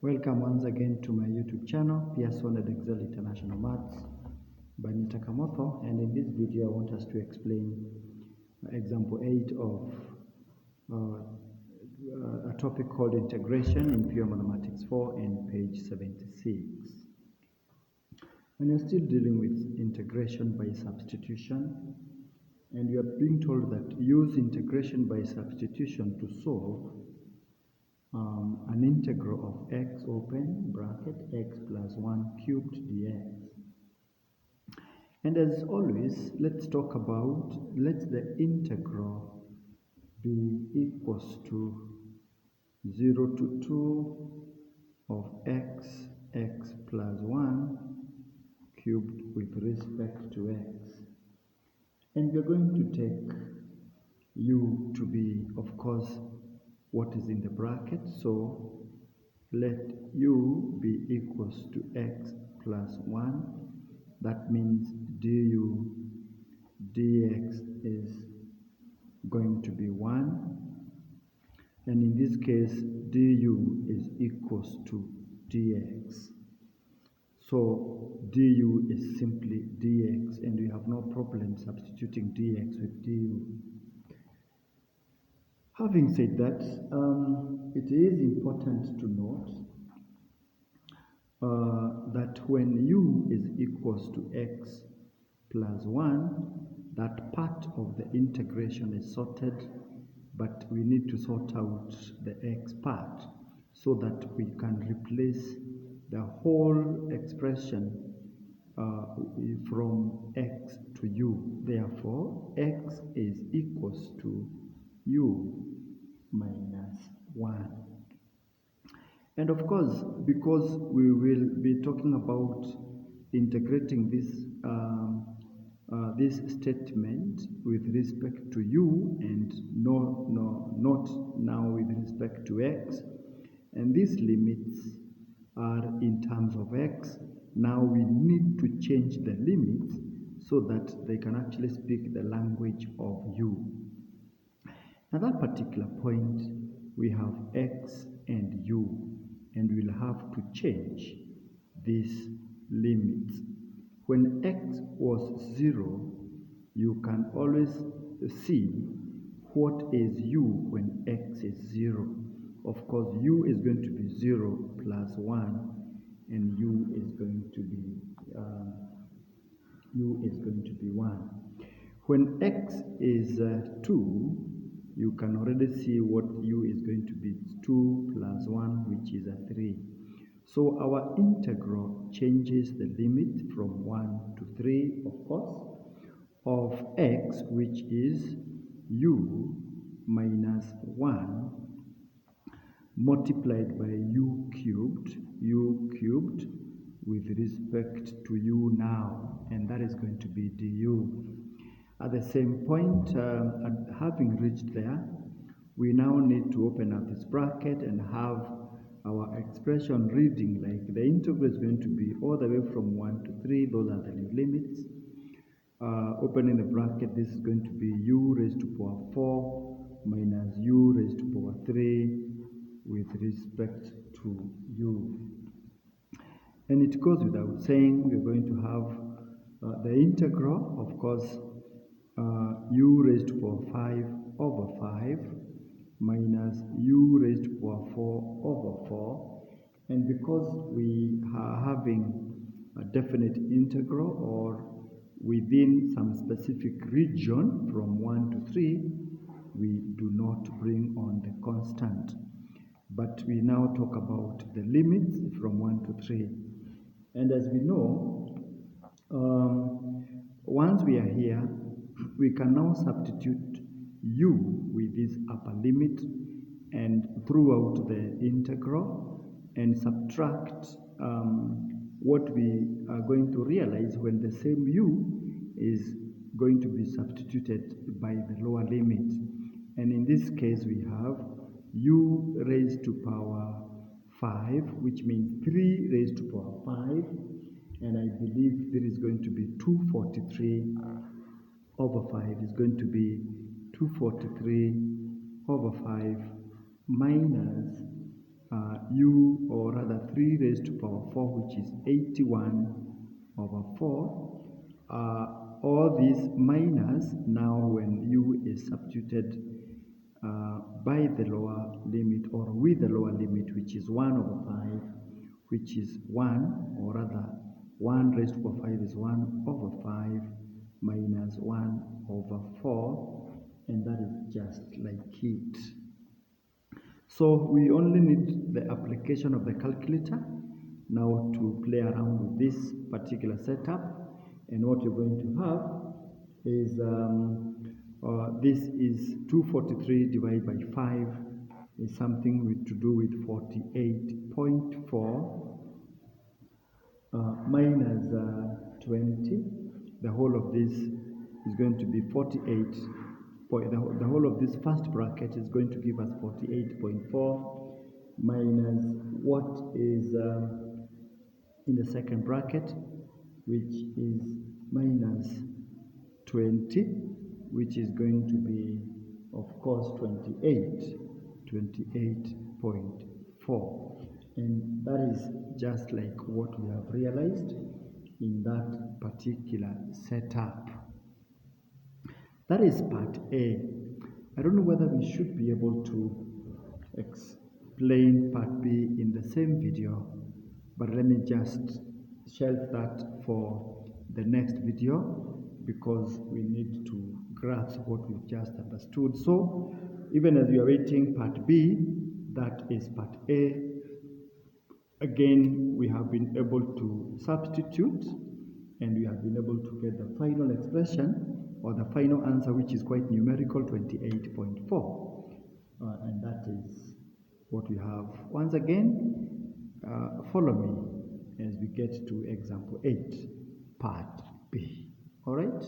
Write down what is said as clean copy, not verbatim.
Welcome once again to my YouTube channel, Pearson and Excel International Maths by Mr. Kamotho, and in this video I want us to explain example 8 of a topic called integration in Pure Mathematics 4 and page 76. And you're still dealing with integration by substitution, and you are being told that use integration by substitution to solve an integral of x open bracket x plus 1 cubed dx. And as always, let's talk about, let the integral be equals to 0 to 2 of x plus 1 cubed with respect to x. And we're going to take u to be, of course, what is in the bracket, so let u be equals to x plus 1. That means du dx is going to be 1, and in this case du is equals to dx. So du is simply dx, and we have no problem substituting dx with du. Having said that, it is important to note that when u is equals to x plus 1, that part of the integration is sorted, but we need to sort out the x part so that we can replace the whole expression from x to u. Therefore, x is equals to u minus 1. And of course, because we will be talking about integrating this this statement with respect to u and not now with respect to x, and these limits are in terms of x, now we need to change the limits so that they can actually speak the language of u. At that particular point, we have x and u, and we'll have to change these limits. When x was 0, you can always see what is u when x is 0. Of course, u is going to be 0 plus 1, and u is going to be 1. When x is 2, you can already see what u is going to be. It's 2 plus 1, which is a 3. So our integral changes the limit from 1 to 3, of course, of x, which is u minus 1 multiplied by u cubed with respect to u now, and that is going to be du. At the same point, having reached there, we now need to open up this bracket and have our expression reading like the integral is going to be all the way from 1 to 3. Those are the new limits. Opening the bracket, this is going to be u raised to power 4 minus u raised to power 3 with respect to u. And it goes without saying, we're going to have the integral, of course, u raised to power 5 over 5 minus u raised to power 4 over 4. And because we are having a definite integral or within some specific region from 1 to 3, we do not bring on the constant. But we now talk about the limits from 1 to 3. And as we know, once we are here, we can now substitute u with this upper limit and throughout the integral and subtract what we are going to realize when the same u is going to be substituted by the lower limit. And in this case, we have u raised to power 5, which means 3 raised to power 5, and I believe there is going to be 243 over 5 is going to be 243 over 5 minus u, or rather 3 raised to power 4, which is 81 over 4. All these minus, now when u is substituted by the lower limit or with the lower limit, which is 1 over 5, which is 1, or rather 1 raised to power 5 is 1 over 5 minus 1 over 4, and that is just like it. So we only need the application of the calculator now to play around with this particular setup. And what you're going to have is this is 243 divided by 5 is something to do with 48.4 minus 20. The whole of this is going to be 48. The whole of this first bracket is going to give us 48.4 minus what is in the second bracket, which is minus 20, which is going to be, of course, 28.4. And that is just like what we have realized in that particular setup. That is part A. I don't know whether we should be able to explain part B in the same video, but let me just shelve that for the next video because we need to grasp what we've just understood. So even as we are waiting part B, that is part A. Again, we have been able to substitute and we have been able to get the final expression or the final answer, which is quite numerical, 28.4. And that is what we have. Once again, follow me as we get to example 8, part B. All right?